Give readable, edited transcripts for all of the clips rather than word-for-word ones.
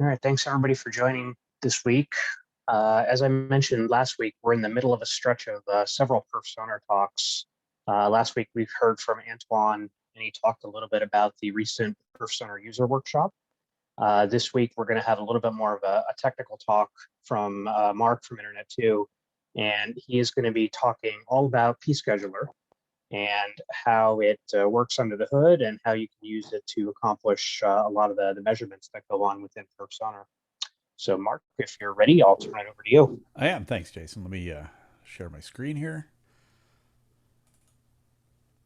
All right, thanks everybody for joining this week. As I mentioned last week, we're in the middle of a stretch of several persona talks. Last week, we've heard from Antoine, and he talked a little bit about the recent persona user workshop. This week, we're going to have a little bit more of a technical talk from Mark from Internet 2, and he is going to be talking all about pScheduler and how it works under the hood and how you can use it to accomplish a lot of the measurements that go on within persona. So, Mark, if you're ready, I'll turn it over to you. I am. Thanks, Jason. Let me share my screen here.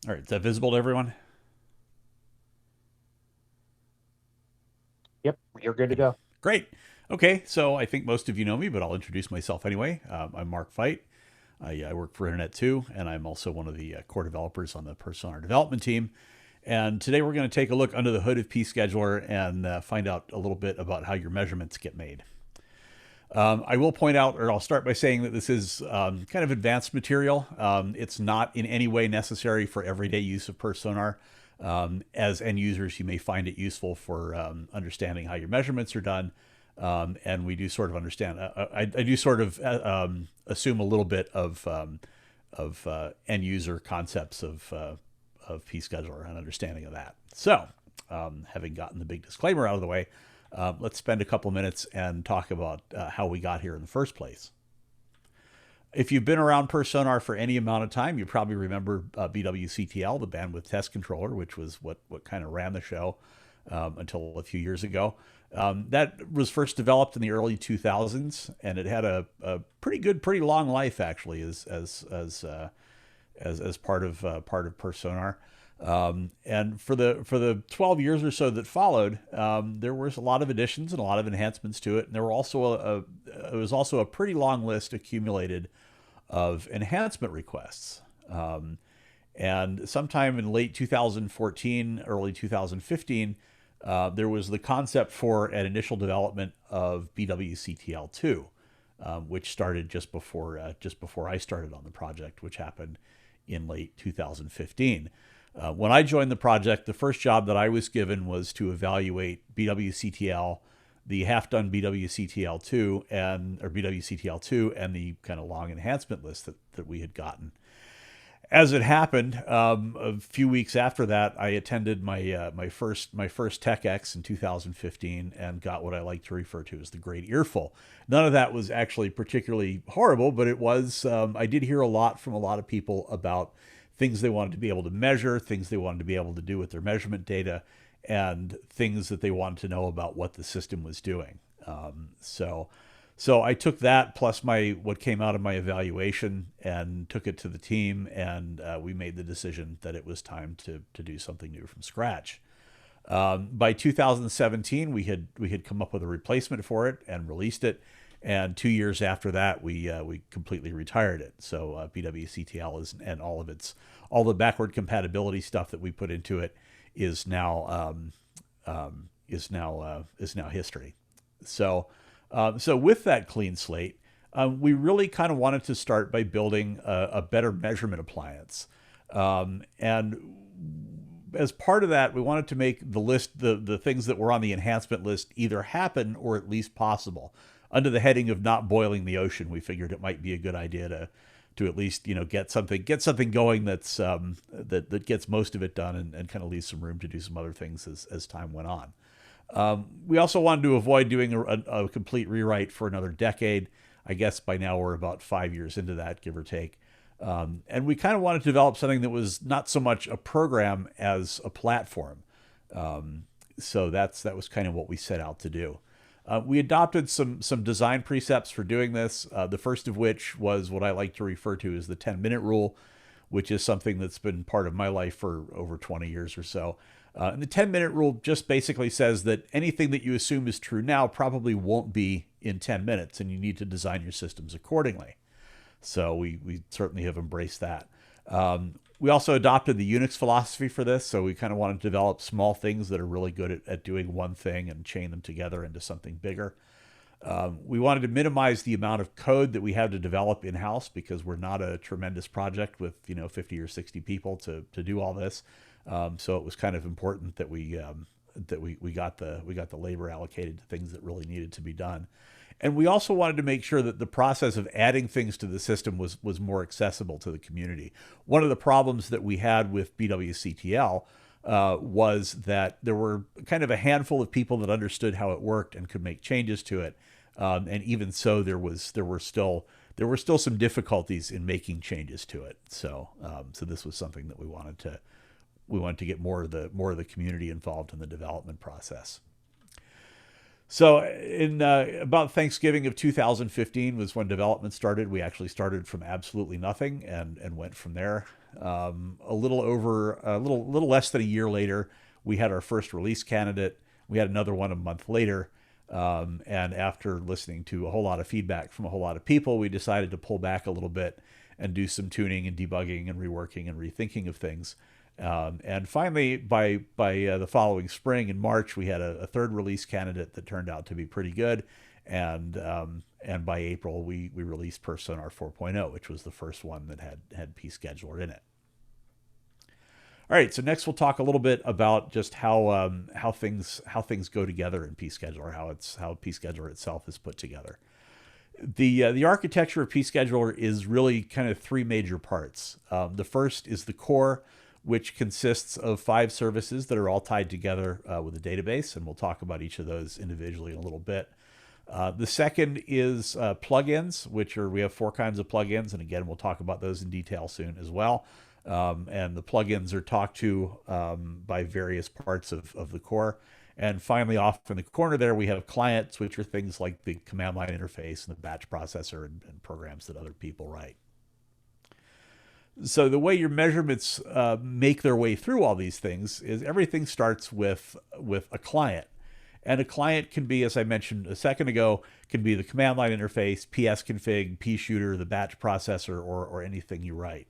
All right. Is that visible to everyone? Yep, you're good to Okay. go. Great. Okay. So I think most of you know me, but I'll introduce myself anyway. I'm Mark Feit. I work for Internet 2, and I'm also one of the core developers on the Persona development team. And today we're going to take a look under the hood of pScheduler and find out a little bit about how your measurements get made. I will point out, or I'll start by saying that this is kind of advanced material. It's not in any way necessary for everyday use of Personar. As end users, you may find it useful for understanding how your measurements are done. And we do sort of understand. I do sort of assume a little bit of end user concepts of pScheduler and understanding of that. So, having gotten the big disclaimer out of the way, let's spend a couple minutes and talk about how we got here in the first place. If you've been around Personar for any amount of time, you probably remember BWCTL, the bandwidth test controller, which was what kind of ran the show until a few years ago. That was first developed in the early 2000s, and it had a pretty long life actually as part of Personar. And for the 12 years or so that followed, there was a lot of additions and a lot of enhancements to it, and there were also it was also a pretty long list accumulated of enhancement requests. And sometime in late 2014, early 2015, there was the concept for an initial development of BWCTL2, which started just before I started on the project, which happened in late 2015. When I joined the project, the first job that I was given was to evaluate BWCTL, the half-done BWCTL2 or BWCTL2, and the kind of long enhancement list that we had gotten. As it happened, a few weeks after that, I attended my first TechX in 2015 and got what I like to refer to as the Great Earful. None of that was actually particularly horrible, but it was. I did hear a lot from a lot of people about things they wanted to be able to measure, things they wanted to be able to do with their measurement data, and things that they wanted to know about what the system was doing. So I took that plus what came out of my evaluation and took it to the team, and we made the decision that it was time to do something new from scratch. By 2017, we had come up with a replacement for it and released it, and 2 years after that, we completely retired it. So BWCTL and all the backward compatibility stuff that we put into it is now history. So with that clean slate, we really kind of wanted to start by building a better measurement appliance. And as part of that, we wanted to make the list, the things that were on the enhancement list either happen or at least possible. Under the heading of not boiling the ocean, we figured it might be a good idea to at least get something going that's that gets most of it done and kind of leaves some room to do some other things as time went on. We also wanted to avoid doing a complete rewrite for another decade. I guess by now we're about 5 years into that, give or take. And we kind of wanted to develop something that was not so much a program as a platform. So that was kind of what we set out to do. We adopted some design precepts for doing this, the first of which was what I like to refer to as the 10-minute rule, which is something that's been part of my life for over 20 years or so. And the 10-minute rule just basically says that anything that you assume is true now probably won't be in 10 minutes, and you need to design your systems accordingly. So we certainly have embraced that. We also adopted the Unix philosophy for this, so we kind of wanted to develop small things that are really good at doing one thing and chain them together into something bigger. We wanted to minimize the amount of code that we had to develop in-house because we're not a tremendous project with 50 or 60 people to do all this. So it was kind of important that we that we got the labor allocated to things that really needed to be done. And we also wanted to make sure that the process of adding things to the system was more accessible to the community. One of the problems that we had with BWCTL was that there were kind of a handful of people that understood how it worked and could make changes to it. And even so, there were still some difficulties in making changes to it. So this was something that we wanted to get more of the community involved in the development process. So in about Thanksgiving of 2015 was when development started. We actually started from absolutely nothing and went from there. A little less than a year later, we had our first release candidate. We had another one a month later. And after listening to a whole lot of feedback from a whole lot of people, we decided to pull back a little bit and do some tuning and debugging and reworking and rethinking of things. And finally, by the following spring in March, we had a third release candidate that turned out to be pretty good. And by April, we released pScheduler 4.0, which was the first one that had pScheduler in it. All right, so next we'll talk a little bit about just how things go together in pScheduler, how pScheduler itself is put together. The architecture of pScheduler is really kind of three major parts. The first is the core, which consists of 5 services that are all tied together with a database, and we'll talk about each of those individually in a little bit. The second is plugins, we have 4 kinds of plugins, and again, we'll talk about those in detail soon as well. And the plugins are talked to by various parts of the core. And finally, off in the corner there, we have clients, which are things like the command line interface and the batch processor and programs that other people write. So the way your measurements make their way through all these things is everything starts with a client. And a client can be, as I mentioned a second ago, can be the command line interface, psconfig, pScheduler, the batch processor, or anything you write.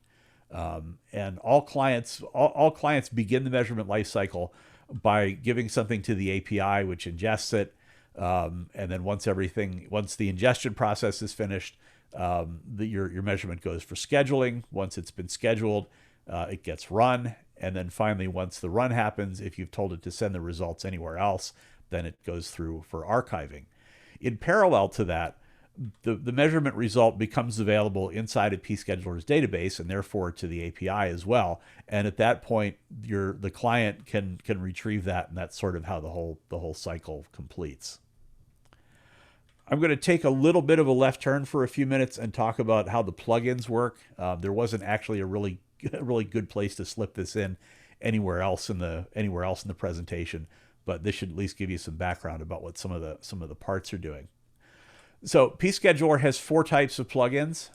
And all clients begin the measurement lifecycle by giving something to the API, which ingests it. And then once the ingestion process is finished, your measurement goes for scheduling. Once it's been scheduled, it gets run. And then finally, once the run happens, if you've told it to send the results anywhere else, then it goes through for archiving. In parallel to that, the measurement result becomes available inside of pScheduler's database and therefore to the API as well. And at that point, the client can retrieve that, and that's sort of how the whole cycle completes. I'm going to take a little bit of a left turn for a few minutes and talk about how the plugins work. There wasn't actually a really good place to slip this in anywhere else in the presentation, but this should at least give you some background about what some of the parts are doing. So pScheduler has 4 types of plugins.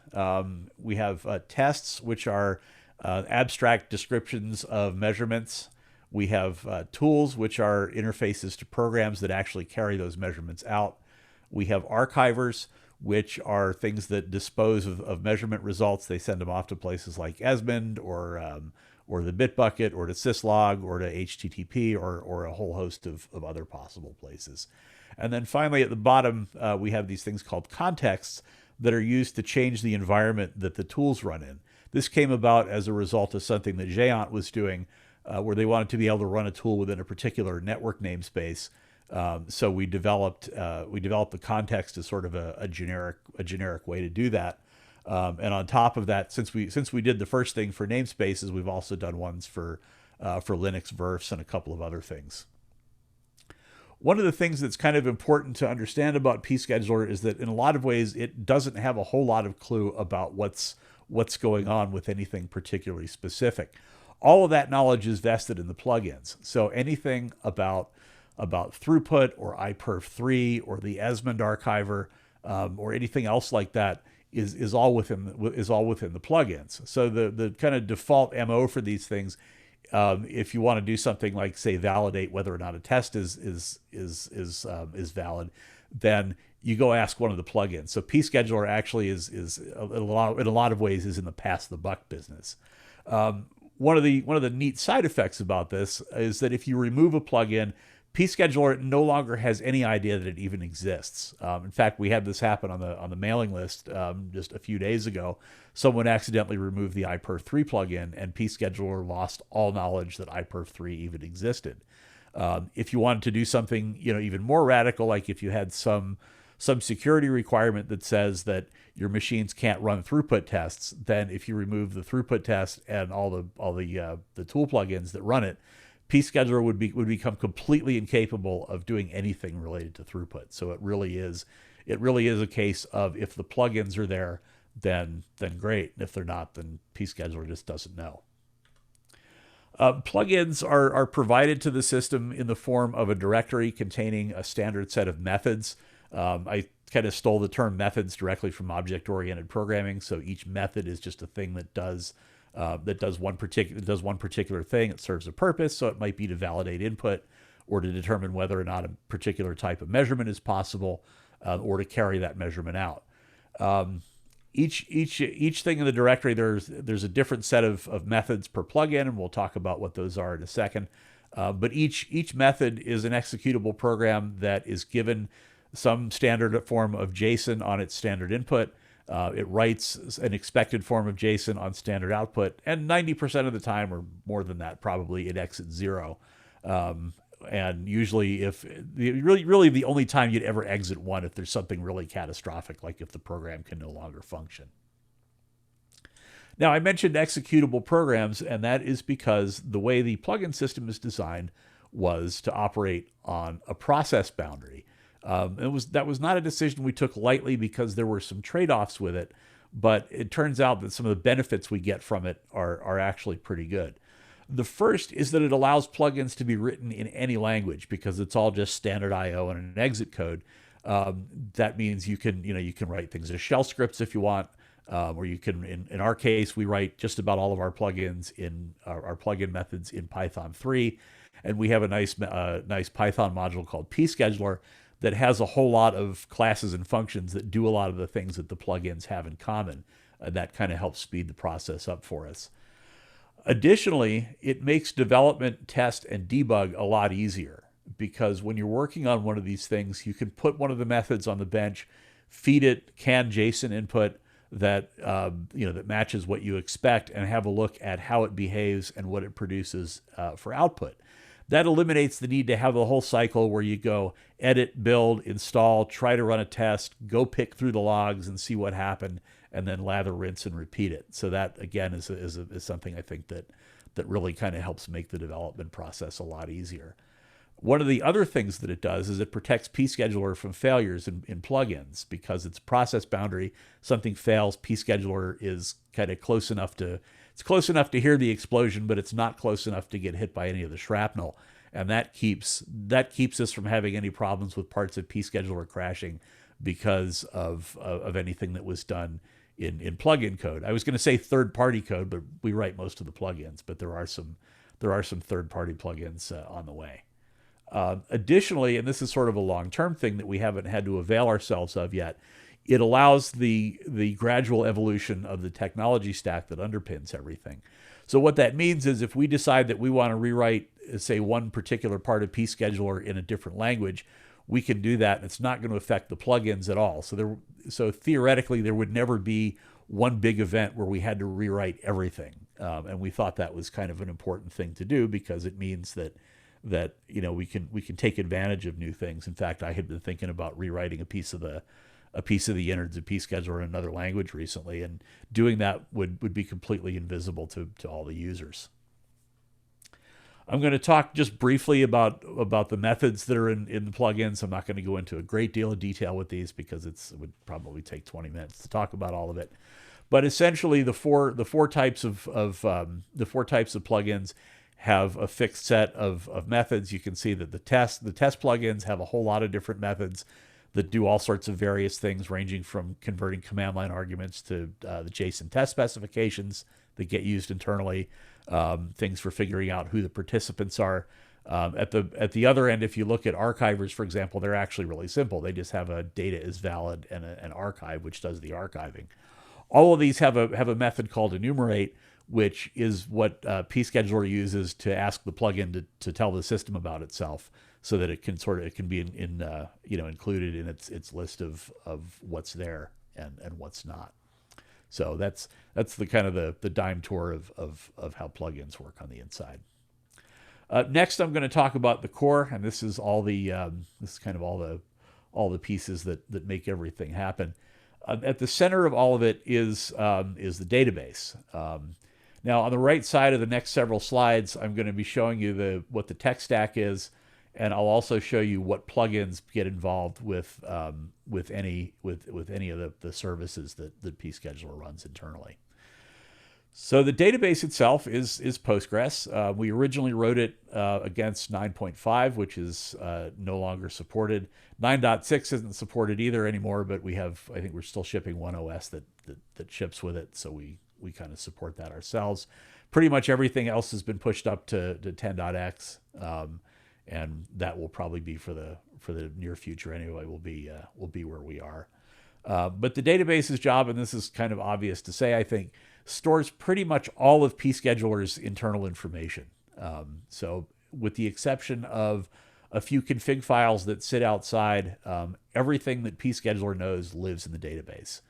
We have tests, which are abstract descriptions of measurements. We have tools, which are interfaces to programs that actually carry those measurements out. We have archivers, which are things that dispose of measurement results. They send them off to places like Esmond or the Bitbucket or to syslog or to HTTP or a whole host of other possible places. And then finally, at the bottom, we have these things called contexts that are used to change the environment that the tools run in. This came about as a result of something that Géant was doing, where they wanted to be able to run a tool within a particular network namespace. So we developed the context as sort of a generic way to do that. And on top of that, since we did the first thing for namespaces, we've also done ones for Linux VRFs and a couple of other things. One of the things that's kind of important to understand about pScheduler is that in a lot of ways it doesn't have a whole lot of clue about what's going on with anything particularly specific. All of that knowledge is vested in the plugins. So anything about throughput or iPerf3 or the Esmond archiver or anything else like that is all within the plugins. So the kind of default MO for these things, if you want to do something like, say, validate whether or not a test is valid, then you go ask one of the plugins. So pScheduler actually is in a lot of ways is in the pass the buck business. One of the neat side effects about this is that if you remove a plugin, pScheduler no longer has any idea that it even exists. In fact, we had this happen on the mailing list just a few days ago. Someone accidentally removed the iPerf3 plugin, and pScheduler lost all knowledge that iPerf3 even existed. If you wanted to do something, even more radical, like if you had some security requirement that says that your machines can't run throughput tests, then if you remove the throughput test and all the tool plugins that run it, pScheduler would become completely incapable of doing anything related to throughput. So it really is a case of, if the plugins are there, then great, and if they're not, then pScheduler just doesn't know. Plugins are provided to the system in the form of a directory containing a standard set of methods. I kind of stole the term methods directly from object-oriented programming. So each method is just a thing that does one particular thing. It serves a purpose. So it might be to validate input, or to determine whether or not a particular type of measurement is possible, or to carry that measurement out. Each thing in the directory, there's a different set of methods per plugin, and we'll talk about what those are in a second. But each method is an executable program that is given some standard form of JSON on its standard input. It writes an expected form of JSON on standard output, and 90% of the time, or more than that probably, it exits 0. And usually, if really the only time you'd ever exit 1, if there's something really catastrophic, like if the program can no longer function. Now, I mentioned executable programs, and that is because the way the plugin system is designed was to operate on a process boundary. That was not a decision we took lightly, because there were some trade-offs with it, but it turns out that some of the benefits we get from it are actually pretty good. The first is that it allows plugins to be written in any language, because it's all just standard I/O and an exit code. That means you can write things as shell scripts if you want, or you can, in our case, we write just about all of our plugins in our plugin methods in Python 3, and we have a nice Python module called pScheduler that has a whole lot of classes and functions that do a lot of the things that the plugins have in common. That kind of helps speed the process up for us. Additionally, it makes development, test, and debug a lot easier, because when you're working on one of these things, you can put one of the methods on the bench, feed it canned JSON input that that matches what you expect, and have a look at how it behaves and what it produces for output. That eliminates the need to have the whole cycle where you go edit, build, install, try to run a test, go pick through the logs and see what happened, and then lather, rinse, and repeat it. So that, again, is something I think that really kind of helps make the development process a lot easier. One of the other things that it does is it protects pScheduler from failures in plugins, because it's process boundary. Something fails, pScheduler is kind of close enough to hear the explosion, but it's not close enough to get hit by any of the shrapnel. And that keeps us from having any problems with parts of pScheduler crashing because of anything that was done in plugin code. I was going to say third-party code, but we write most of the plugins, but there are some third-party plugins on the way. Additionally, and this is sort of a long-term thing that we haven't had to avail ourselves of yet, it allows the gradual evolution of the technology stack that underpins everything. So what that means is, if we decide that we want to rewrite, say, one particular part of pScheduler in a different language, we can do that, and it's not going to affect the plugins at all. So theoretically, there would never be one big event where we had to rewrite everything. And we thought that was kind of an important thing to do, because it means that we can take advantage of new things. In fact, I had been thinking about rewriting a piece of the innards of pScheduler in another language recently, and doing that would be completely invisible to all the users. I'm going to talk just briefly about the methods that are in the plugins. I'm not going to go into a great deal of detail with these, because it would probably take 20 minutes to talk about all of it. But essentially, the four types of plugins have a fixed set of methods. You can see that the test plugins have a whole lot of different methods that do all sorts of various things, ranging from converting command line arguments to the JSON test specifications that get used internally, things for figuring out who the participants are. At the other end, if you look at archivers, for example, they're actually really simple. They just have a data is valid and an archive, which does the archiving. All of these have a method called enumerate, which is what pScheduler uses to ask the plugin to tell the system about itself, so that it can be included in its list of what's there and what's not. So that's the kind of the dime tour of how plugins work on the inside. Next, I'm going to talk about the core, and this is all the this is kind of all the pieces that make everything happen. At the center of all of it is the database. Now, on the right side of the next several slides, I'm going to be showing you what the tech stack is, and I'll also show you what plugins get involved with any of the services that pScheduler runs internally. So the database itself is Postgres. We originally wrote it against 9.5, which is no longer supported. 9.6 isn't supported either anymore, but I think we're still shipping one OS that ships with it, so we kind of support that ourselves. Pretty much everything else has been pushed up to 10.x, and that will probably be for the near future anyway. Will be where we are. But the database's job, and this is kind of obvious to say, I think, stores pretty much all of pScheduler's internal information. So with the exception of a few config files that sit outside, everything that pScheduler knows lives in the database.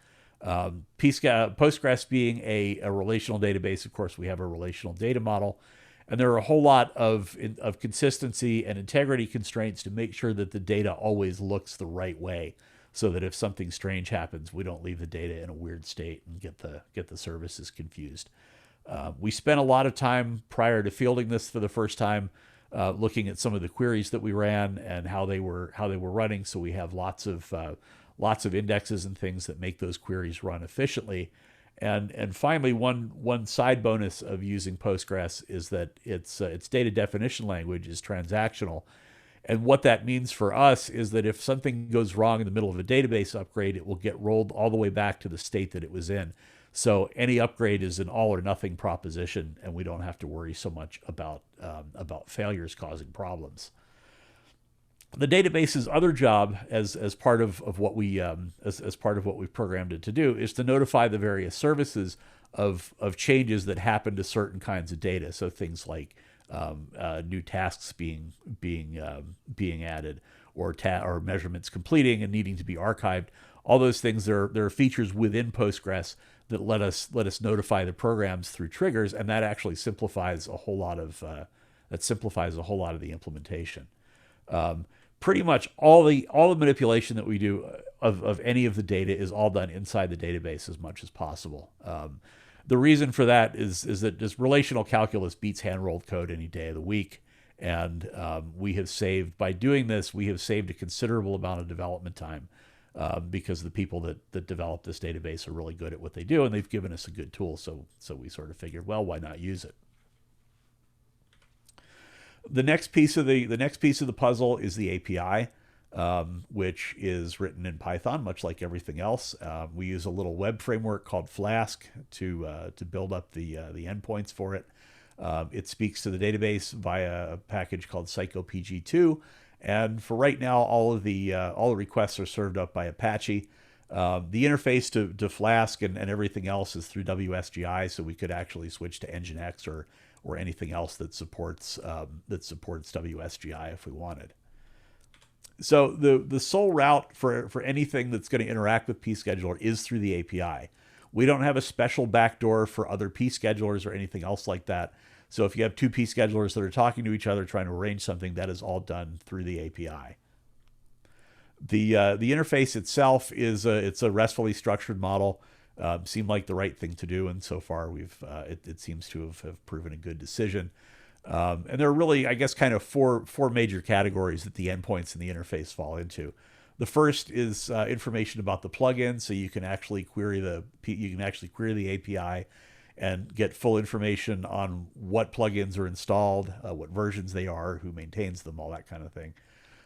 Postgres being a relational database, of course, we have a relational data model, and there are a whole lot of consistency and integrity constraints to make sure that the data always looks the right way, so that if something strange happens, we don't leave the data in a weird state and get the services confused. We spent a lot of time prior to fielding this for the first time, looking at some of the queries that we ran and how they were running. So we have lots of indexes and things that make those queries run efficiently. And finally, one side bonus of using Postgres is that its data definition language is transactional. And what that means for us is that if something goes wrong in the middle of a database upgrade, it will get rolled all the way back to the state that it was in. So any upgrade is an all or nothing proposition, and we don't have to worry so much about failures causing problems. The database's other job, as part of what we as part of what we've programmed it to do, is to notify the various services of changes that happen to certain kinds of data. So things like new tasks being added, or measurements completing and needing to be archived. All those things, there are features within Postgres that let us notify the programs through triggers, and that actually simplifies a whole lot of the implementation. Pretty much all the manipulation that we do of any of the data is all done inside the database as much as possible. The reason for that is that just relational calculus beats hand-rolled code any day of the week. And by doing this, we have saved a considerable amount of development time because the people that develop this database are really good at what they do, and they've given us a good tool. So we sort of figured, well, why not use it? The next piece of the puzzle is the API, which is written in Python, much like everything else. We use a little web framework called Flask to build up the endpoints for it. It speaks to the database via a package called psychopg2, and for right now, all the requests are served up by Apache. The interface to Flask and everything else is through WSGI, so we could actually switch to Nginx or anything else that supports WSGI if we wanted. So the sole route for anything that's going to interact with pScheduler is through the API. We don't have a special backdoor for other pSchedulers or anything else like that. So if you have two pSchedulers that are talking to each other trying to arrange something, that is all done through the API. The interface itself is it's a RESTfully structured model. Seemed like the right thing to do, and so far it seems to have proven a good decision. And there are really, I guess, kind of four major categories that the endpoints in the interface fall into. The first is information about the plugin, so you can actually query the API and get full information on what plugins are installed, what versions they are, who maintains them, all that kind of thing.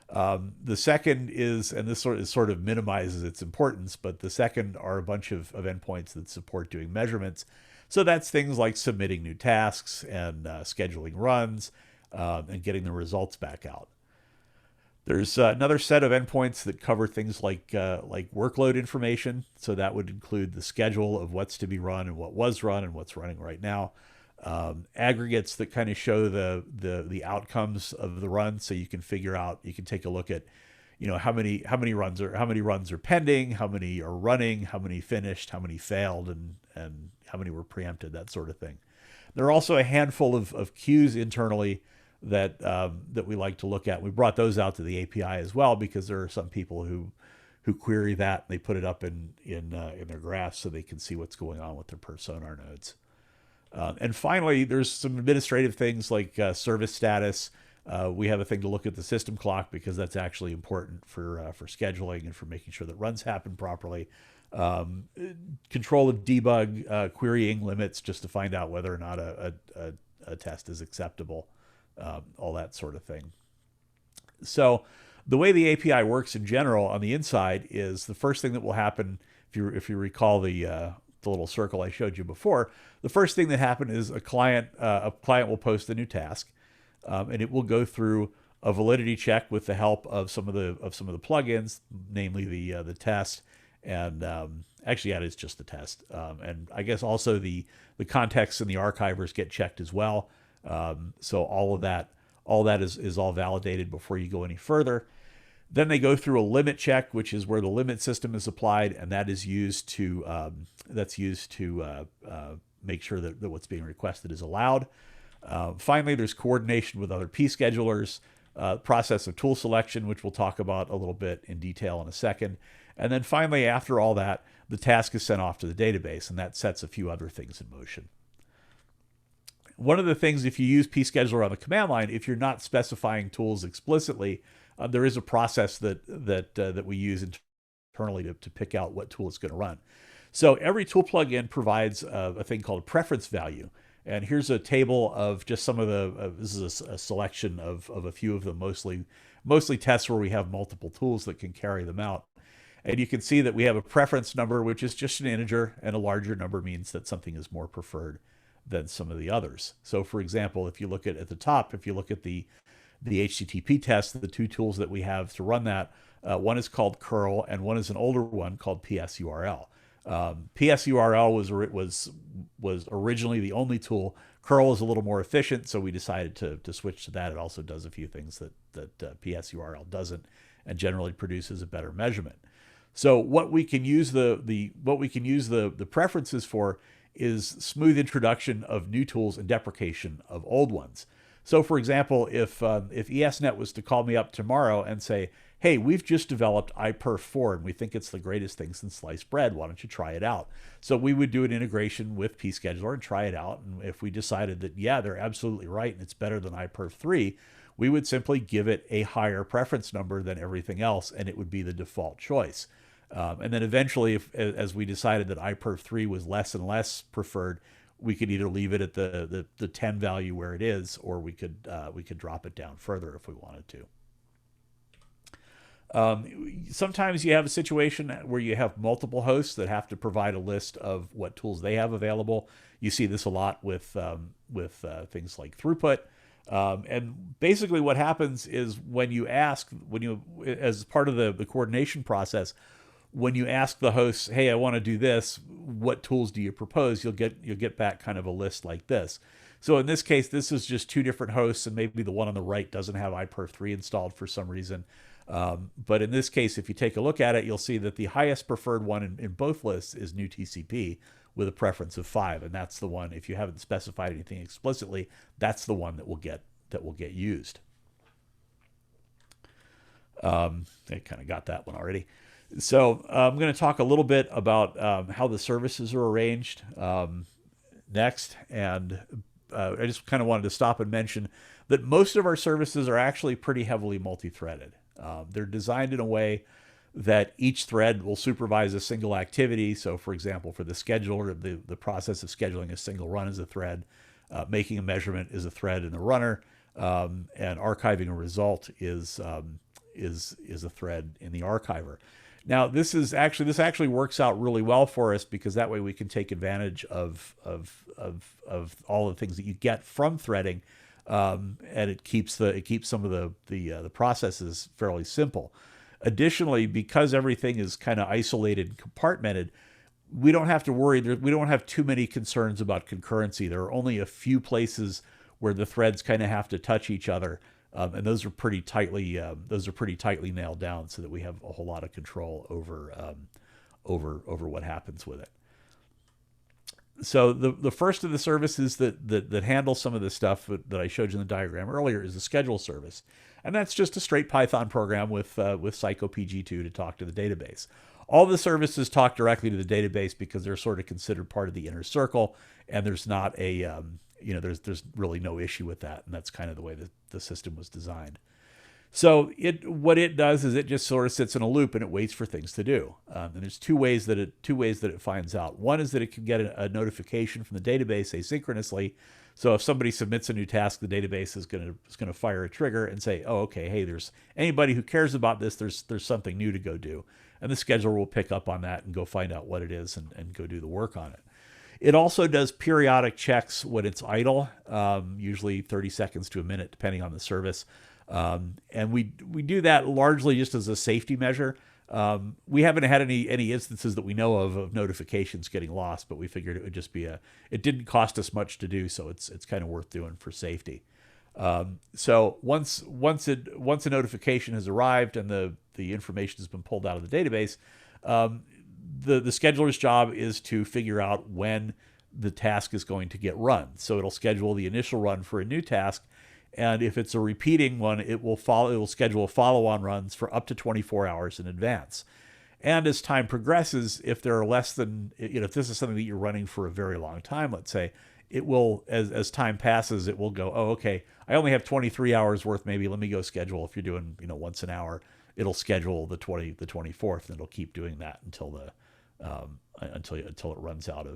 The second is, and this sort of minimizes its importance, but the second are a bunch of endpoints that support doing measurements. So that's things like submitting new tasks and scheduling runs and getting the results back out. There's another set of endpoints that cover things like workload information. So that would include the schedule of what's to be run and what was run and what's running right now. Aggregates that kind of show the outcomes of the run, so you can figure out, you can take a look at, how many runs are pending, how many are running, how many finished, how many failed, and how many were preempted, that sort of thing. There are also a handful of queues internally that we like to look at. We brought those out to the API as well because there are some people who query that and they put it up in their graphs so they can see what's going on with their PerSonar nodes. And finally, there's some administrative things like service status. We have a thing to look at the system clock because that's actually important for scheduling and for making sure that runs happen properly. Control of debug, querying limits just to find out whether or not a test is acceptable, all that sort of thing. So the way the API works in general on the inside is the first thing that will happen, if you recall the little circle I showed you before, the first thing that happened is a client will post a new task, and it will go through a validity check with the help of some of the plugins, namely the test, and actually, yeah, it's just the test, and I guess also the context and the archivers get checked as well. So all that is all validated before you go any further. Then they go through a limit check, which is where the limit system is applied, and that is used to make sure that what's being requested is allowed. Finally, there's coordination with other pSchedulers, process of tool selection, which we'll talk about a little bit in detail in a second. And then finally, after all that, the task is sent off to the database, and that sets a few other things in motion. One of the things, if you use pScheduler on the command line, if you're not specifying tools explicitly, there is a process that we use internally to pick out what tool it's going to run. So every tool plugin provides a thing called a preference value. And here's a table of just some of this is a selection of a few of them, mostly tests where we have multiple tools that can carry them out. And you can see that we have a preference number, which is just an integer, and a larger number means that something is more preferred than some of the others. So for example, if you look at the top, if you look at the HTTP test, the two tools that we have to run that, one is called curl and one is an older one called pSURL. pSURL was originally the only tool. Curl is a little more efficient, so we decided to switch to that. It also does a few things that pSURL doesn't, and generally produces a better measurement. So what we can use the preferences for is smooth introduction of new tools and deprecation of old ones. So for example, if ESNet was to call me up tomorrow and say, hey, we've just developed iPerf4 and we think it's the greatest thing since sliced bread, why don't you try it out? So we would do an integration with pScheduler and try it out. And if we decided that, yeah, they're absolutely right and it's better than iPerf3, we would simply give it a higher preference number than everything else, and it would be the default choice. And then eventually, as we decided that iPerf3 was less and less preferred, we could either leave it at the 10 value where it is, or we could drop it down further if we wanted to. Sometimes you have a situation where you have multiple hosts that have to provide a list of what tools they have available. You see this a lot with things like throughput. And basically what happens is as part of the coordination process, when you ask the hosts, hey, I want to do this, what tools do you propose? You'll get back kind of a list like this. So in this case, this is just two different hosts, and maybe the one on the right doesn't have iPerf3 installed for some reason. But in this case, if you take a look at it, you'll see that the highest preferred one in both lists is new TCP with a preference of 5. And that's the one, if you haven't specified anything explicitly, that's the one that will get used. I kind of got that one already. So I'm going to talk a little bit about how the services are arranged next. And I just kind of wanted to stop and mention that most of our services are actually pretty heavily multi-threaded. They're designed in a way that each thread will supervise a single activity. So for example, for the scheduler, the process of scheduling a single run is a thread, making a measurement is a thread in the runner, and archiving a result is a thread in the archiver. Now, this actually works out really well for us because that way we can take advantage of all the things that you get from threading, and it keeps some of the processes fairly simple. Additionally, because everything is kind of isolated and compartmented, we don't have to worry. We don't have too many concerns about concurrency. There are only a few places where the threads kind of have to touch each other. And those are pretty tightly nailed down, so that we have a whole lot of control over what happens with it. So the first of the services that handle some of the stuff that I showed you in the diagram earlier is the schedule service, and that's just a straight Python program with psychopg2 to talk to the database. All the services talk directly to the database because they're sort of considered part of the inner circle, and there's not a there's really no issue with that, and that's kind of the way that the system was designed. So what it does is it just sort of sits in a loop and it waits for things to do. And there's two ways that it finds out. One is that it can get a notification from the database asynchronously. So if somebody submits a new task, the database is going to fire a trigger and say, oh, okay, hey, there's anybody who cares about this. There's something new to go do, and the scheduler will pick up on that and go find out what it is and go do the work on it. It also does periodic checks when it's idle, usually 30 seconds to a minute, depending on the service. And we do that largely just as a safety measure. We haven't had any instances that we know of notifications getting lost, but we figured it would just be it didn't cost us much to do, so it's kind of worth doing for safety. So once a notification has arrived and the information has been pulled out of the database, the scheduler's job is to figure out when the task is going to get run. So it'll schedule the initial run for a new task, and if it's a repeating one, it will schedule follow-on runs for up to 24 hours in advance. And as time progresses, if there are less than, if this is something that you're running for a very long time, let's say, it will, as time passes, it will go, oh, okay, I only have 23 hours worth. Maybe let me go schedule. If you're doing, once an hour, it'll schedule the 24th, and it'll keep doing that until it runs out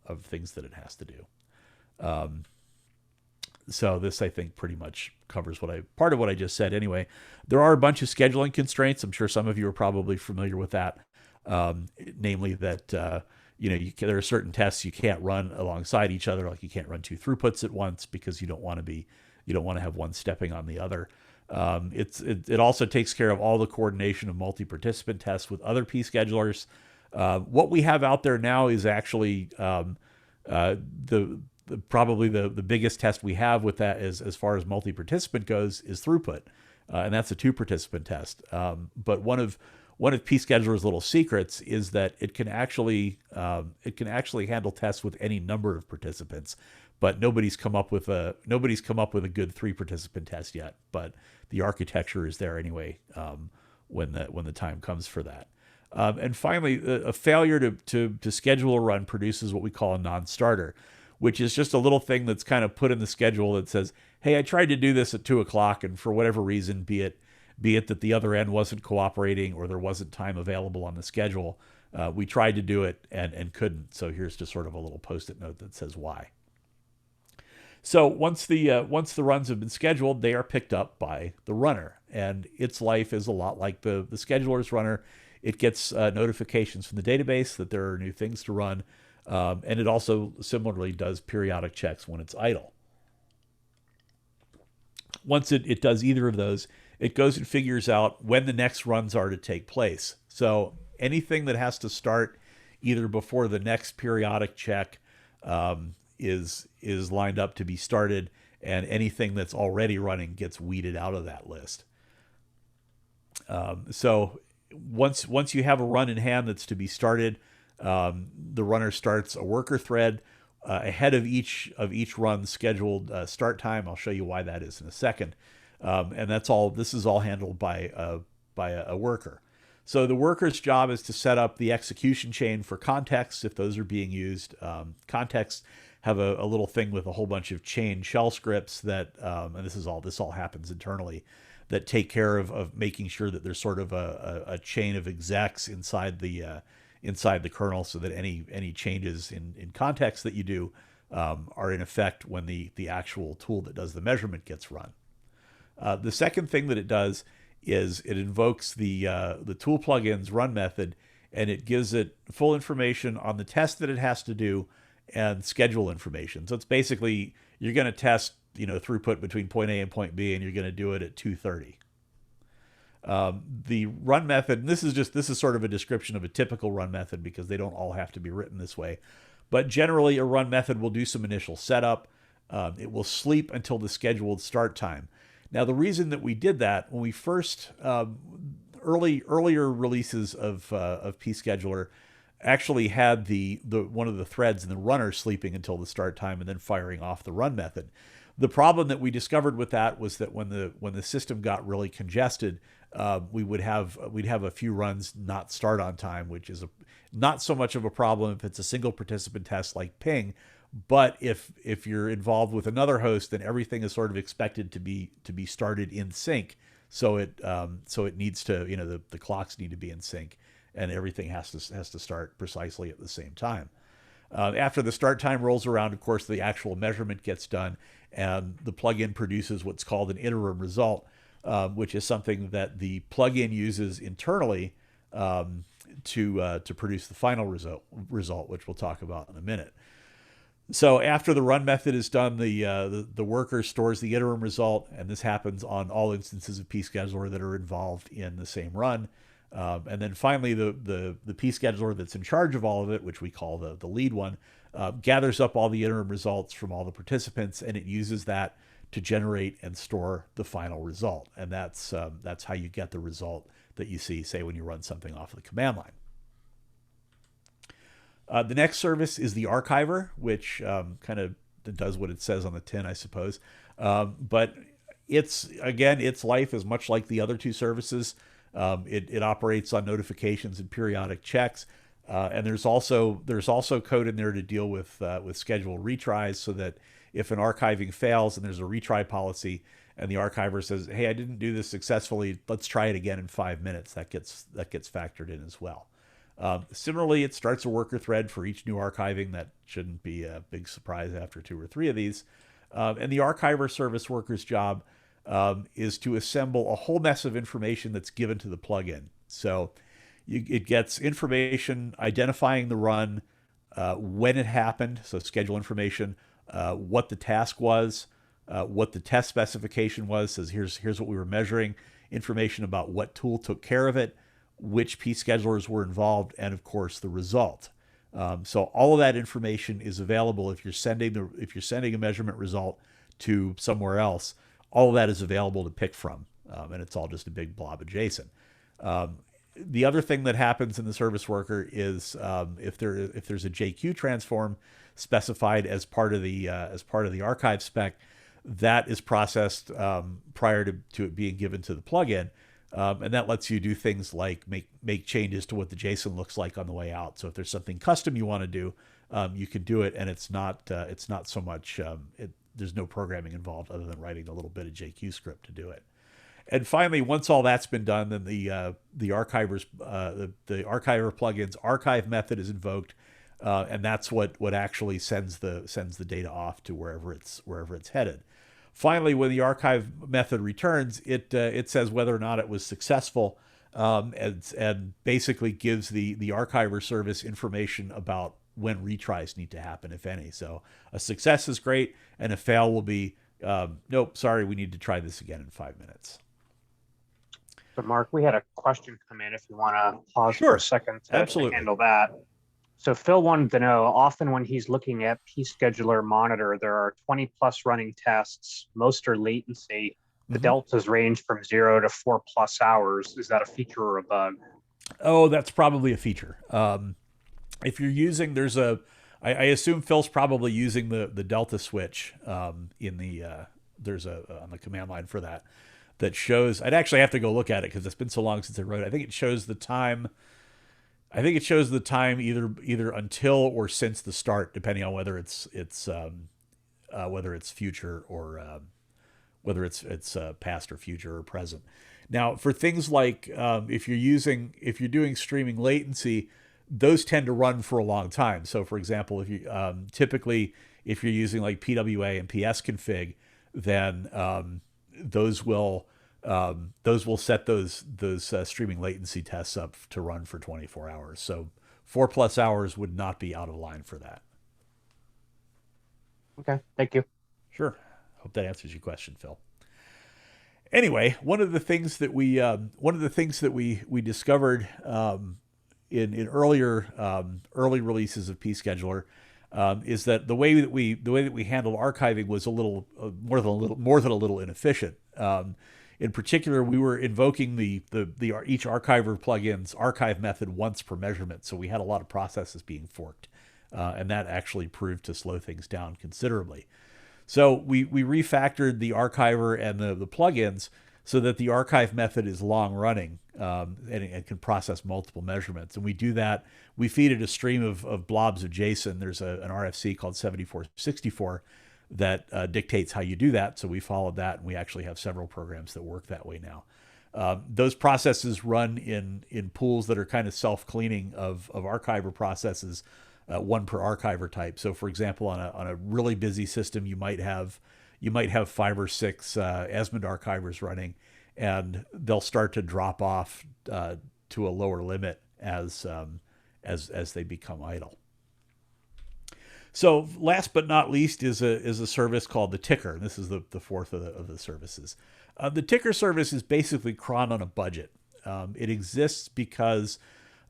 of things that it has to do. So this, I think, pretty much covers part of what I just said. Anyway, there are a bunch of scheduling constraints. I'm sure some of you are probably familiar with that. Namely that, there are certain tests you can't run alongside each other. Like you can't run two throughputs at once because you don't want to have one stepping on the other. It also takes care of all the coordination of multi-participant tests with other pSchedulers. What we have out there now is actually probably the biggest test we have with that is, as far as multi-participant goes, is throughput, and that's a 2-participant test. But one of pScheduler's little secrets is that it can actually handle tests with any number of participants, but nobody's come up with a good 3-participant test yet. But the architecture is there anyway when the time comes for that. And finally, a failure to schedule a run produces what we call a non-starter, which is just a little thing that's kind of put in the schedule that says, hey, I tried to do this at 2 o'clock, and for whatever reason, be it that the other end wasn't cooperating or there wasn't time available on the schedule, we tried to do it and couldn't. So here's just sort of a little post-it note that says why. So once the runs have been scheduled, they are picked up by the runner, and its life is a lot like the scheduler's runner. It gets notifications from the database that there are new things to run. And it also similarly does periodic checks when it's idle. Once it does either of those, it goes and figures out when the next runs are to take place. So anything that has to start either before the next periodic check is lined up to be started, and anything that's already running gets weeded out of that list. So once you have a run in hand that's to be started, the runner starts a worker thread ahead of each run's scheduled start time. I'll show you why that is in a second. And that's all. This is all handled by a worker. So the worker's job is to set up the execution chain for contexts if those are being used. Contexts have a little thing with a whole bunch of chain shell scripts that, and this all happens internally, that take care of making sure that there's sort of a chain of execs inside the kernel, so that any changes in context that you do are in effect when the actual tool that does the measurement gets run. The second thing that it does is it invokes the tool plugin's run method, and it gives it full information on the test that it has to do and schedule information. So it's basically, you're going to test throughput between point A and point B, and you're going to do it at 2:30. The run method, and this is sort of a description of a typical run method because they don't all have to be written this way. But generally, a run method will do some initial setup. It will sleep until the scheduled start time. Now, the reason that we did that when we first earlier releases of pScheduler actually had the one of the threads in the runner sleeping until the start time and then firing off the run method. The problem that we discovered with that was that when the system got really congested, we'd have a few runs not start on time, which is not so much of a problem if it's a single participant test like ping, but if you're involved with another host, then everything is sort of expected to be started in sync. So it needs to, the clocks need to be in sync, and everything has to start precisely at the same time. After the start time rolls around, of course, the actual measurement gets done, and the plugin produces what's called an interim result, which is something that the plugin uses internally to produce the final result, which we'll talk about in a minute. So after the run method is done, the worker stores the interim result, and this happens on all instances of pScheduler that are involved in the same run. And then finally, the pScheduler that's in charge of all of it, which we call the lead one, gathers up all the interim results from all the participants, and it uses that to generate and store the final result. And that's how you get the result that you see, say, when you run something off of the command line. The next service is the archiver, which kind of does what it says on the tin, I suppose. But its life is much like the other two services. It operates on notifications and periodic checks, and there's also code in there to deal with scheduled retries, so that if an archiving fails and there's a retry policy, and the archiver says, "Hey, I didn't do this successfully. Let's try it again in 5 minutes," that gets factored in as well. Similarly, it starts a worker thread for each new archiving. That shouldn't be a big surprise after 2 or 3 of these. And the archiver service worker's job is to assemble a whole mess of information that's given to the plugin. So it gets information identifying the run, when it happened, so schedule information, what the task was, what the test specification was, says here's what we were measuring, information about what tool took care of it, which pSchedulers were involved, and of course the result. So all of that information is available if you're sending a measurement result to somewhere else. All of that is available to pick from, and it's all just a big blob of JSON. The other thing that happens in the service worker is if there's a JQ transform specified as part of the archive spec, that is processed prior to it being given to the plugin. And that lets you do things like make changes to what the JSON looks like on the way out. So if there's something custom you want to do, you can do it, and it's not so much there's no programming involved other than writing a little bit of JQ script to do it. And finally, once all that's been done, then the archiver plugin's archive method is invoked, and that's what actually sends the data off to wherever it's headed. Finally, when the archive method returns, it says whether or not it was successful, and basically gives the archiver service information about when retries need to happen, if any. So a success is great, and a fail will be, nope, sorry, we need to try this again in 5 minutes. So Mark, we had a question come in, if you want to pause Sure. for a second to Absolutely. handle that. So Phil wanted to know, often when he's looking at pScheduler monitor, there are 20 plus running tests. Most are latency. The deltas range from 0 to 4+ hours. Is that a feature or a bug? Oh, that's probably a feature. If you're using, I assume Phil's probably using the delta switch in the there's on the command line for that shows. I'd actually have to go look at it because it's been so long since I wrote it. I think it shows the time. I think it shows the time either until or since the start, depending on whether it's future or whether it's past or future or present. Now, for things like if you're doing streaming latency, those tend to run for a long time. So, for example, if you typically if you're using like PWA and psconfig, then those will set those streaming latency tests up to run for 24 hours. So 4+ hours would not be out of line for that. Okay, thank you. Sure. Hope that answers your question, Phil. Anyway, one of the things that we discovered in early releases of pScheduler is that the way that we handled archiving was a little more than a little inefficient. In particular, we were invoking each archiver plugin's archive method once per measurement, so we had a lot of processes being forked, and that actually proved to slow things down considerably. So we refactored the archiver and the plugins so that the archive method is long running, and can process multiple measurements. And we do that. We feed it a stream of blobs of JSON. There's an RFC called 7464 that dictates how you do that. So we followed that, and we actually have several programs that work that way now. Those processes run in pools that are kind of self-cleaning of archiver processes, one per archiver type. So, for example, on a really busy system, you might have 5 or 6 Esmond archivers running, and they'll start to drop off to a lower limit as they become idle. So, last but not least is a service called the Ticker. This is the fourth of the services. The Ticker service is basically cron on a budget. It exists because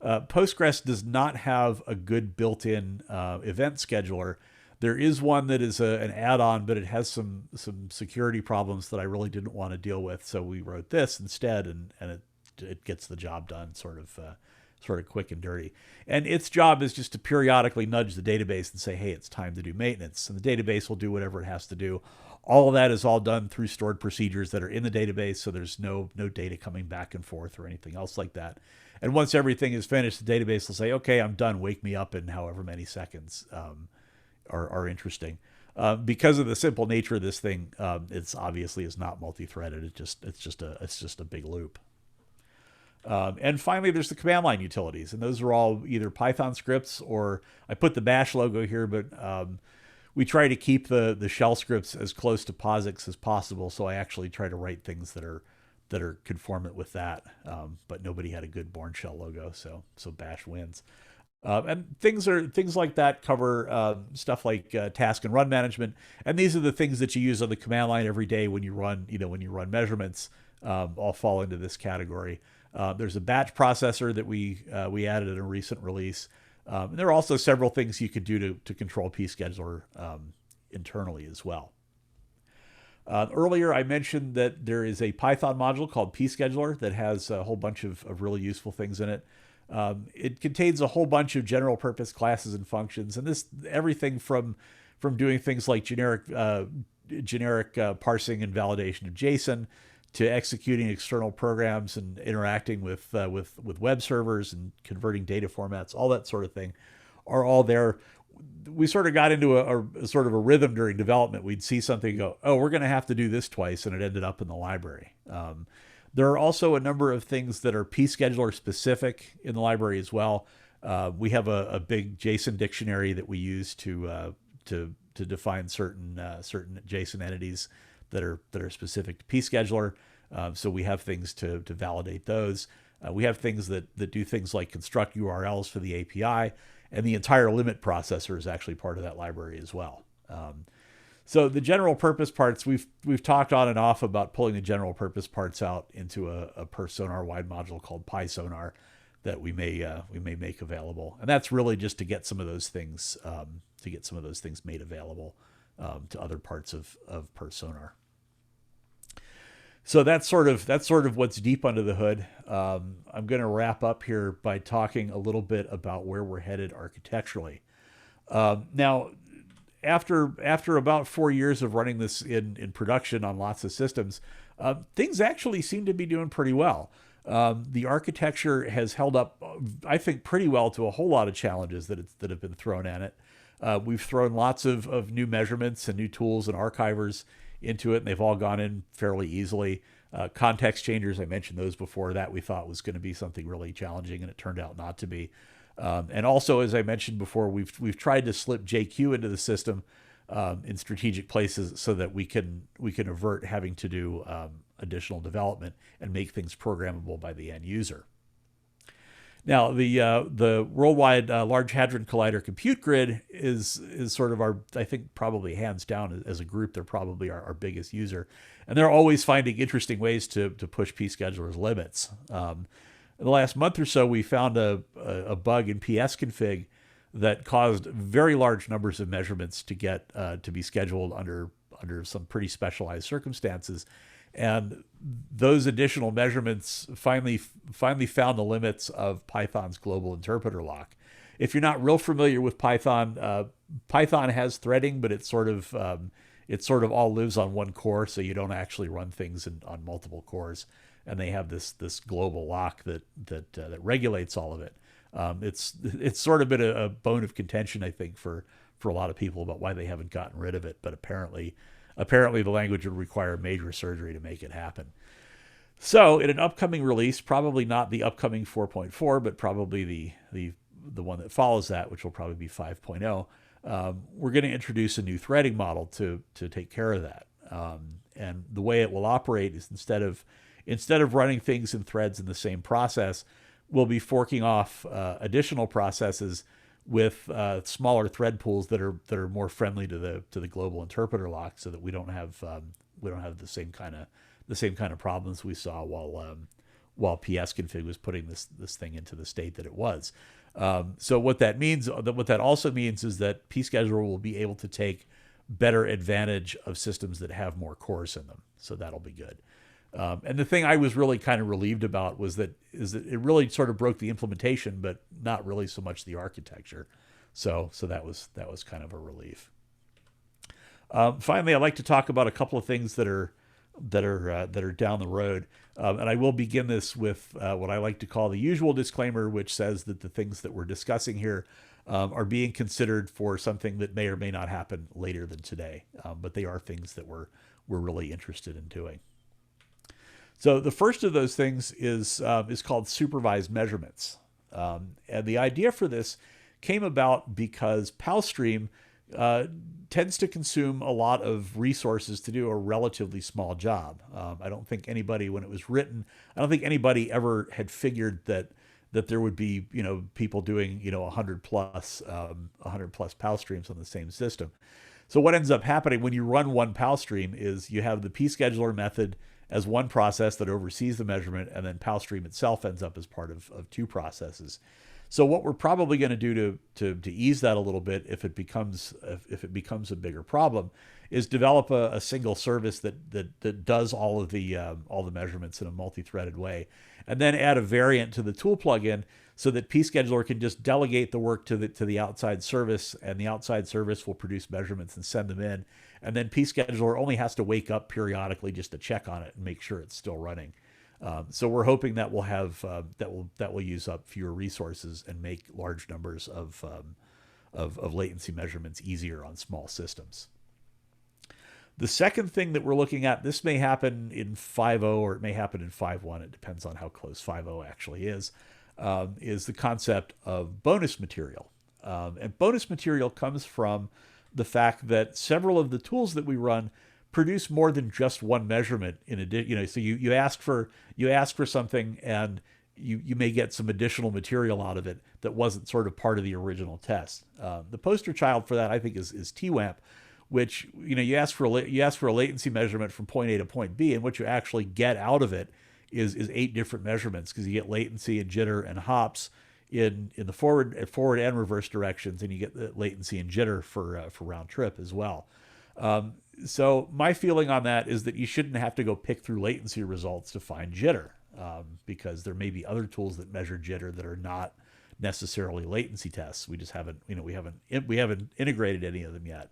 Postgres does not have a good built-in event scheduler. There is one that is an add-on, but it has some security problems that I really didn't want to deal with. So we wrote this instead, and it gets the job done sort of quick and dirty. And its job is just to periodically nudge the database and say, hey, it's time to do maintenance. And the database will do whatever it has to do. All of that is all done through stored procedures that are in the database, so there's no data coming back and forth or anything else like that. And once everything is finished, the database will say, okay, I'm done. Wake me up in however many seconds are interesting. Because of the simple nature of this thing, it's obviously is not multi-threaded. It's just a big loop. And finally, there's the command line utilities, and those are all either Python scripts, or I put the bash logo here, but we try to keep the shell scripts as close to POSIX as possible. So I actually try to write things that are conformant with that. But nobody had a good Bourne shell logo, so bash wins. And things like that cover stuff like task and run management, and these are the things that you use on the command line every day when you run measurements. All fall into this category. There's a batch processor that we added in a recent release. And there are also several things you could do to control pScheduler internally as well. Earlier, I mentioned that there is a Python module called pScheduler that has a whole bunch of really useful things in it. It contains a whole bunch of general purpose classes and functions, and everything from doing things like generic parsing and validation of JSON, to executing external programs and interacting with web servers and converting data formats, all that sort of thing, are all there. We sort of got into a sort of a rhythm during development. We'd see something and go, oh, we're going to have to do this twice, and it ended up in the library. There are also a number of things that are pScheduler specific in the library as well. We have a big JSON dictionary that we use to define certain JSON entities that are specific to pScheduler. So we have things to validate those. We have things that do things like construct URLs for the API, and the entire limit processor is actually part of that library as well. So the general purpose parts, we've talked on and off about pulling the general purpose parts out into a per-sonar wide module called pSonar that we may make available, and that's really just to get some of those things made available to other parts of per-sonar. So that's sort of what's deep under the hood. I'm going to wrap up here by talking a little bit about where we're headed architecturally. Now, after about 4 years of running this in production on lots of systems, things actually seem to be doing pretty well. The architecture has held up, I think, pretty well to a whole lot of challenges that have been thrown at it. We've thrown lots of new measurements and new tools and archivers into it, and they've all gone in fairly easily. Context changers, I mentioned those before. That we thought was going to be something really challenging, and it turned out not to be. And also, as I mentioned before, we've tried to slip JQ into the system in strategic places so that we can avert having to do additional development and make things programmable by the end user. Now, the worldwide Large Hadron Collider compute grid is sort of our, I think, probably hands down as a group, they're probably our biggest user. And they're always finding interesting ways to push pScheduler's limits. In the last month or so, we found a bug in psconfig that caused very large numbers of measurements to get to be scheduled under some pretty specialized circumstances. And those additional measurements finally found the limits of Python's global interpreter lock. If you're not real familiar with Python, Python has threading, but it sort of all lives on one core, so you don't actually run things on multiple cores. And they have this global lock that regulates all of it. It's sort of been a bone of contention, I think, for a lot of people about why they haven't gotten rid of it. But apparently the language would require major surgery to make it happen. So in an upcoming release, probably not the upcoming 4.4, but probably the one that follows that, which will probably be 5.0, we're going to introduce a new threading model to take care of that. And the way it will operate is instead of running things in threads in the same process, we'll be forking off additional processes with smaller thread pools that are more friendly to the global interpreter lock, so that we don't have the same kind of problems we saw while psconfig was putting this thing into the state that it was. So what that also means is that pScheduler will be able to take better advantage of systems that have more cores in them. So that'll be good. And the thing I was really kind of relieved about is that it really sort of broke the implementation, but not really so much the architecture. So that was kind of a relief. Finally, I'd like to talk about a couple of things that are down the road. And I will begin this with what I like to call the usual disclaimer, which says that the things that we're discussing here are being considered for something that may or may not happen later than today. But they are things that we're really interested in doing. So the first of those things is called supervised measurements. And the idea for this came about because PalStream tends to consume a lot of resources to do a relatively small job. I don't think anybody, when it was written, I don't think anybody ever had figured that there would be, people doing, 100 plus PalStreams on the same system. So what ends up happening when you run one PalStream is you have the pScheduler method as one process that oversees the measurement, and then PalStream itself ends up as part of two processes. So what we're probably going to do to ease that a little bit, if it becomes a bigger problem, is develop a single service that does all the measurements in a multi-threaded way, and then add a variant to the tool plugin so that pScheduler can just delegate the work to the outside service, and the outside service will produce measurements and send them in, and then pScheduler only has to wake up periodically just to check on it and make sure it's still running. So we're hoping that we'll have that will use up fewer resources and make large numbers of latency measurements easier on small systems. The second thing that we're looking at, this may happen in 5.0 or it may happen in 5.1. It depends on how close 5.0 actually is the concept of bonus material. And bonus material comes from the fact that several of the tools that we run produce more than just one measurement in addition. So you ask for something, and you may get some additional material out of it that wasn't sort of part of the original test. The poster child for that, I think, is TWAMP, which you ask for a latency measurement from point A to point B, and what you actually get out of it is 8 different measurements, because you get latency and jitter and hops in the forward and reverse directions, and you get the latency and jitter for round trip as well. So my feeling on that is that you shouldn't have to go pick through latency results to find jitter, because there may be other tools that measure jitter that are not necessarily latency tests. We just haven't integrated any of them yet.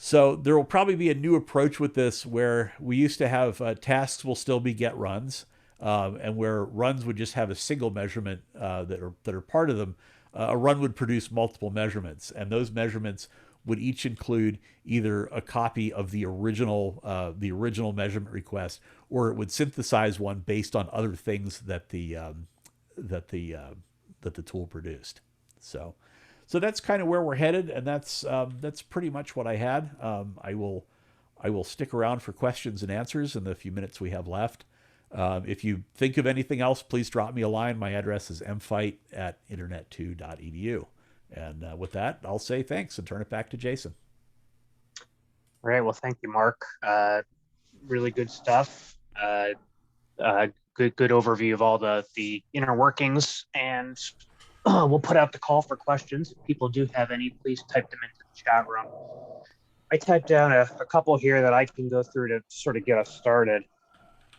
So there will probably be a new approach with this, where we used to have tasks will still be get runs, and where runs would just have a single measurement that are part of them. A run would produce multiple measurements, and those measurements would each include either a copy of the original measurement request, or it would synthesize one based on other things that the tool produced. So that's kind of where we're headed, and that's pretty much what I had. I will stick around for questions and answers in the few minutes we have left. If you think of anything else, please drop me a line. My address is mfeit@internet2.edu. And with that, I'll say thanks and turn it back to Jason. All right. Well, thank you, Mark. Really good stuff. Good overview of all the inner workings. And we'll put out the call for questions. If people do have any, please type them into the chat room. I typed down a couple here that I can go through to sort of get us started.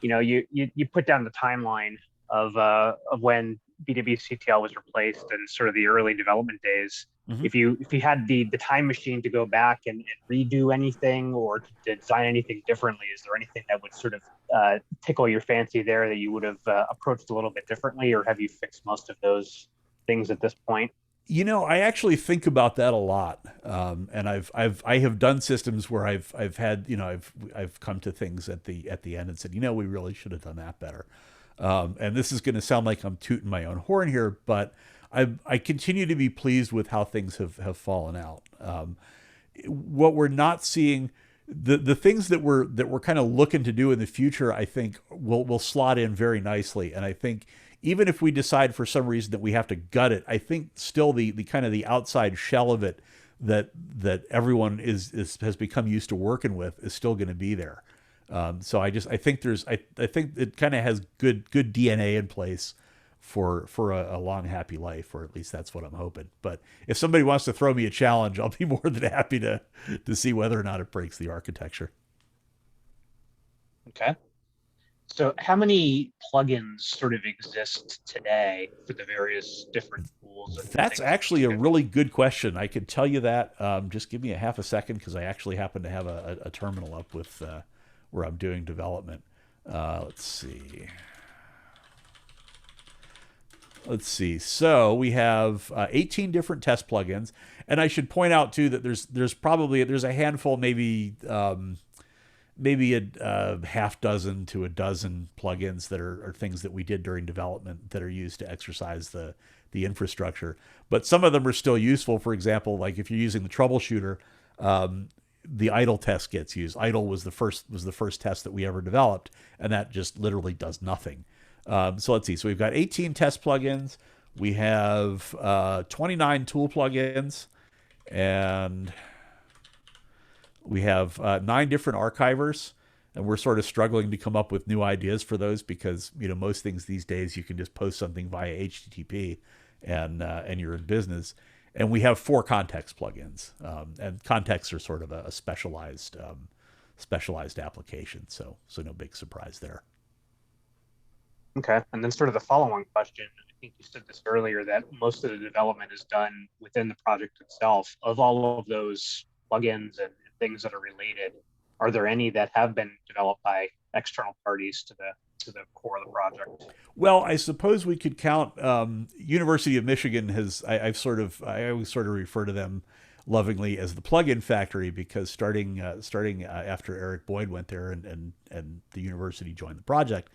You put down the timeline of when BWCTL was replaced and sort of the early development days. Hmm. If you had the time machine to go back and redo anything or to design anything differently, is there anything that would sort of tickle your fancy there that you would have approached a little bit differently, or have you fixed most of those things at this point? I actually think about that a lot, and I have done systems where I've had I've come to things at the end and said, we really should have done that better. And this is going to sound like I'm tooting my own horn here, but I continue to be pleased with how things have fallen out. What we're not seeing, the things that we're kind of looking to do in the future, I think will slot in very nicely. And I think even if we decide for some reason that we have to gut it, I think still the kind of the outside shell of it that everyone has become used to working with is still going to be there. So I think I think it kind of has good DNA in place for a long happy life, or at least that's what I'm hoping. But if somebody wants to throw me a challenge, I'll be more than happy to see whether or not it breaks the architecture. Okay. So how many plugins sort of exist today for the various different tools and That's things in actually a scheduling? really good question. I could tell you that. Just give me a half a second because I actually happen to have a terminal up with where I'm doing development. Let's see. Let's see. So we have 18 different test plugins, and I should point out too that there's a handful, maybe a half dozen to a dozen plugins that are things that we did during development that are used to exercise the infrastructure. But some of them are still useful. For example, like if you're using the troubleshooter, the idle test gets used. Idle was the first test that we ever developed, and that just literally does nothing. So let's see. So we've got 18 test plugins. We have 29 tool plugins, and we have 9 different archivers. And we're sort of struggling to come up with new ideas for those because most things these days you can just post something via HTTP, and you're in business. And we have 4 context plugins, and contexts are sort of a specialized application. So no big surprise there. Okay. And then sort of the follow-on question, I think you said this earlier, that most of the development is done within the project itself. Of all of those plugins and things that are related, are there any that have been developed by external parties to the core of the project? Well, I suppose we could count. University of Michigan has. I always sort of refer to them lovingly as the plugin factory because starting after Eric Boyd went there and the university joined the project,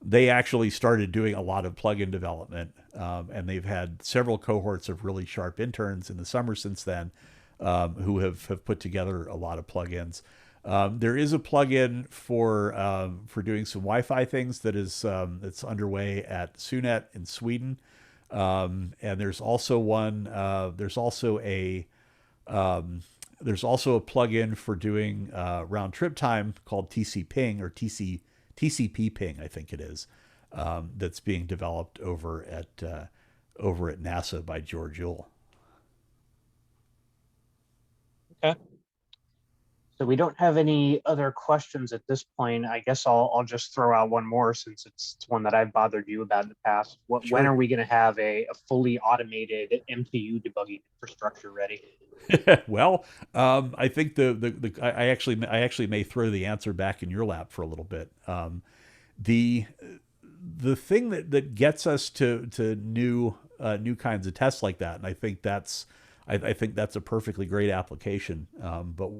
they actually started doing a lot of plugin development, and they've had several cohorts of really sharp interns in the summer since then, who have put together a lot of plugins. There is a plugin for doing some Wi-Fi things that's underway at Sunet in Sweden, and there's also one. There's also a plugin for doing round trip time called TC Ping or TCP Ping, I think it is, that's being developed over at NASA by George Yule. Okay. So we don't have any other questions at this point. I guess I'll just throw out one more since it's one that I've bothered you about in the past. When Sure. are we going to have a fully automated MTU debugging infrastructure ready? Well, I think I actually may throw the answer back in your lap for a little bit. The the thing that gets us to new kinds of tests like that, and I think that's a perfectly great application. But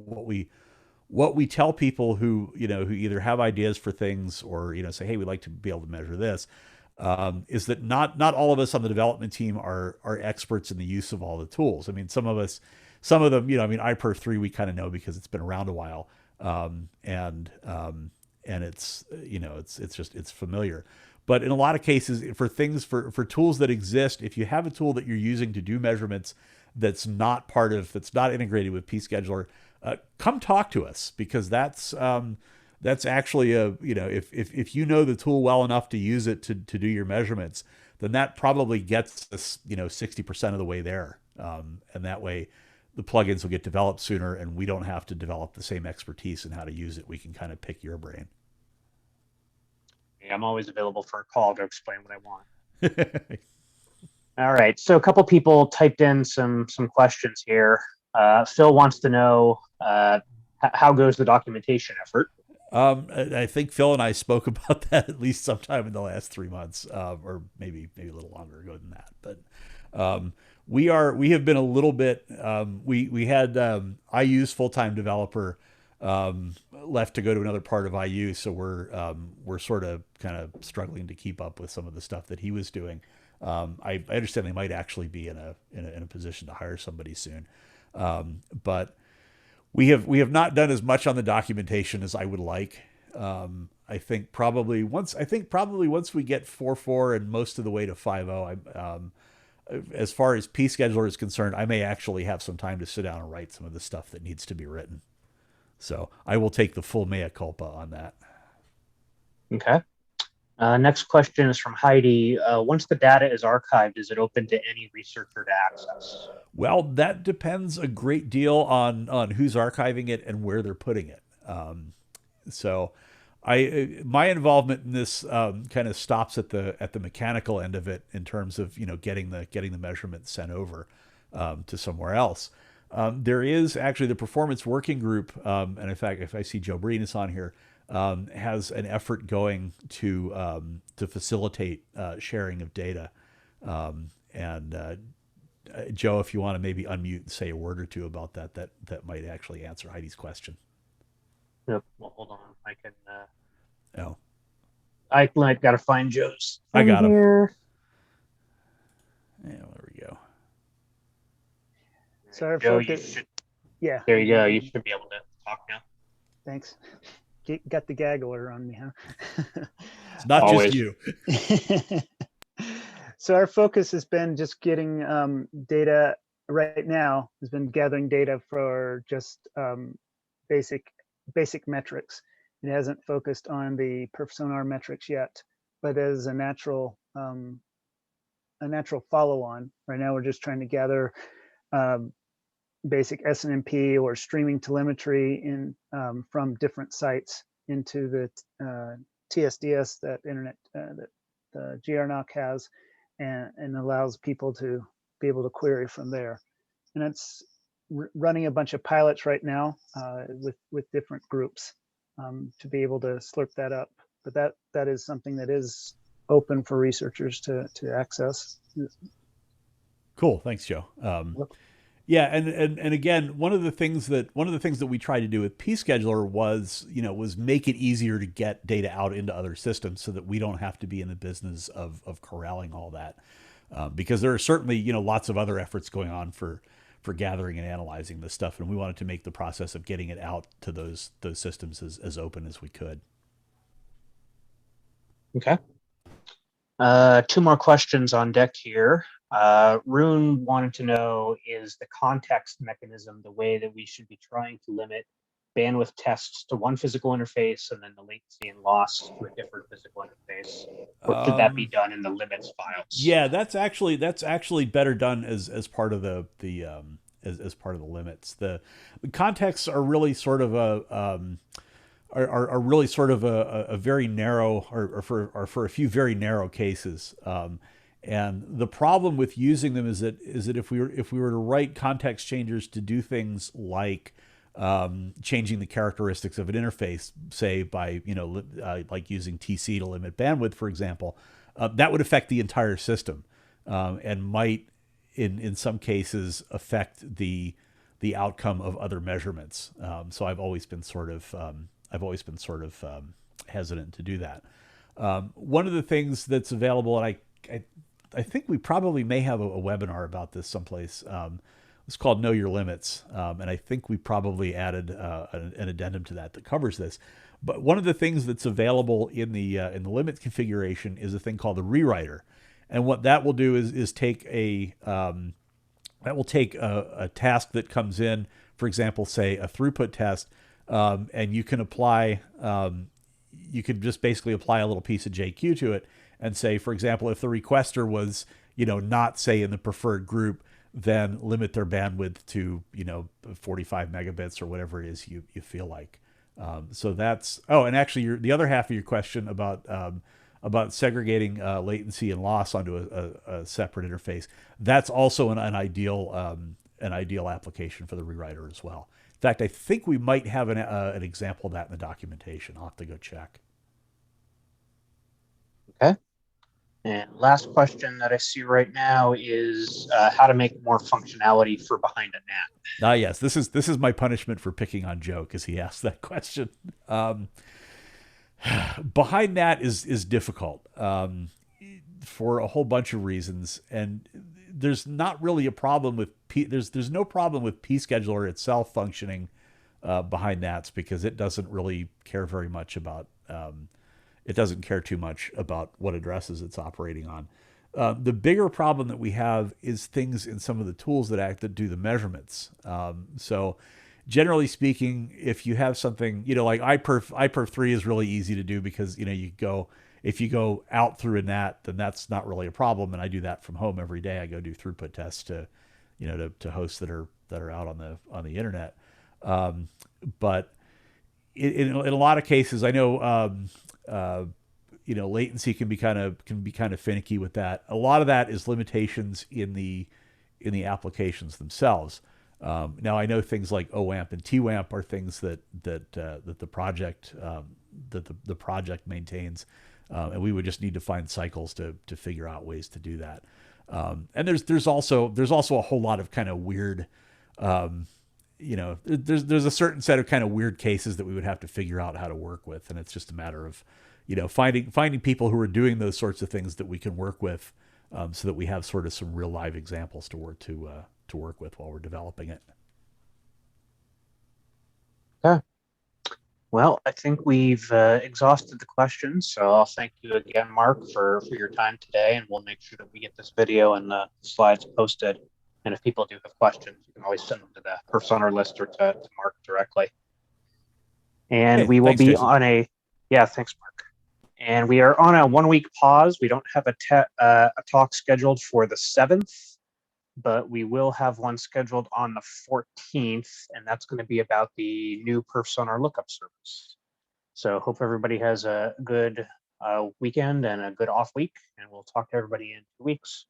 what we tell people who either have ideas for things or say, hey, we'd like to be able to measure this, is that not all of us on the development team are experts in the use of all the tools. I mean, some of them, iPerf 3 we kind of know because it's been around a while, and it's familiar. But in a lot of cases, for tools that exist, if you have a tool that you're using to do measurements that's not integrated with pScheduler, come talk to us because that's actually if you know the tool well enough to use it to do your measurements, then that probably gets us 60% of the way there, and that way the plugins will get developed sooner, and we don't have to develop the same expertise in how to use it. We can kind of pick your brain. I'm always available for a call to explain what I want. All right. So a couple people typed in some questions here. Phil wants to know how goes the documentation effort? I think Phil and I spoke about that at least sometime in the last 3 months, or maybe a little longer ago than that. But we have been a little bit. We had IU's full-time developer left to go to another part of IU, so we're sort of kind of struggling to keep up with some of the stuff that he was doing. I understand they might actually be in a position to hire somebody soon, but we have not done as much on the documentation as I would like. I think probably once we get 4.4 and most of the way to 5.0, as far as pScheduler is concerned, I may actually have some time to sit down and write some of the stuff that needs to be written. So I will take the full mea culpa on that. Okay. Next question is from Heidi. Once the data is archived, is it open to any researcher to access? Well, that depends a great deal on who's archiving it and where they're putting it. So my involvement in this kind of stops at the mechanical end of it in terms of getting the measurements sent over to somewhere else. There is actually the performance working group, and in fact, if I see Joe Breen is on here, has an effort going to facilitate sharing of data. Joe, if you want to maybe unmute and say a word or two about that might actually answer Heidi's question. Yep. Well, hold on. I can. Oh, I got to find Joe's. I got him. Here. Yeah, there we go. So our Joe, focus, yeah. There you go. You should be able to talk now. Thanks. Got the gag order on me, huh? It's not Always. just you. So our focus has been just getting data right now, has been gathering data for just basic metrics. It hasn't focused on the perf sonar metrics yet, but as a natural follow-on. Right now, we're just trying to gather basic SNMP or streaming telemetry from different sites into the TSDS that the GRNOC has, and allows people to be able to query from there. And it's running a bunch of pilots right now with different groups to be able to slurp that up. But that is something that is open for researchers to access. Cool, thanks, Joe. Yeah, and again, one of the things that we tried to do with pScheduler was make it easier to get data out into other systems so that we don't have to be in the business of corralling all that, because there are certainly lots of other efforts going on for gathering and analyzing this stuff, and we wanted to make the process of getting it out to those systems as open as we could. Okay. Two more questions on deck here. Rune wanted to know, is the context mechanism the way that we should be trying to limit bandwidth tests to one physical interface and then the latency and loss to a different physical interface? Or should that be done in the limits files? Yeah, that's actually better done as part of the as part of the limits. The contexts are really sort of are really sort of a very narrow, or for a few very narrow cases. And the problem with using them is that if we were to write context changers to do things like changing the characteristics of an interface, say by like using TC to limit bandwidth, for example, that would affect the entire system, and might in some cases affect the outcome of other measurements. So I've always been sort of hesitant to do that. One of the things that's available, and I think we probably may have a webinar about this someplace. It's called Know Your Limits, and I think we probably added an addendum to that covers this. But one of the things that's available in the limit configuration is a thing called the rewriter, and what that will do is take a task that comes in, for example, say a throughput test, and you can apply. You could just basically apply a little piece of JQ to it and say, for example, if the requester was, not say in the preferred group, then limit their bandwidth to 45 megabits or whatever it is you feel like. So that's and actually the other half of your question about segregating latency and loss onto a separate interface, that's also an ideal application for the rewriter as well. In fact, I think we might have an example of that in the documentation. I'll have to go check. Okay. And last question that I see right now is how to make more functionality for behind a NAT. Yes, this is my punishment for picking on Joe because he asked that question. Behind NAT is difficult for a whole bunch of reasons, and there's not really a problem with there's no problem with pScheduler itself functioning behind NATs because it doesn't really care very much about it doesn't care too much about what addresses it's operating on. The bigger problem that we have is things in some of the tools that do the measurements. So generally speaking, if you have something, like iPerf 3 is really easy to do because, if you go out through a NAT, then that's not really a problem. And I do that from home every day. I go do throughput tests to hosts that are out on the internet. But in a lot of cases, I know, latency can be kind of finicky with that. A lot of that is limitations in the applications themselves. Now I know things like OAMP and TWAMP are things that the project the project maintains, and we would just need to find cycles to figure out ways to do that. And there's also a whole lot of kind of weird, there's a certain set of kind of weird cases that we would have to figure out how to work with, and it's just a matter of finding people who are doing those sorts of things that we can work with, so that we have sort of some real live examples to work with while we're developing it. Okay. Well, I think we've exhausted the questions, so I'll thank you again, Mark, for your time today, and we'll make sure that we get this video and the slides posted. And if people do have questions, you can always send them to the persona list or to Mark directly. And we will be Jason. on thanks, Mark. And we are on a 1-week pause. We don't have a talk scheduled for the 7th, but we will have one scheduled on the 14th, and that's going to be about the new persona lookup service. So hope everybody has a good weekend and a good off week, and we'll talk to everybody in 2 weeks.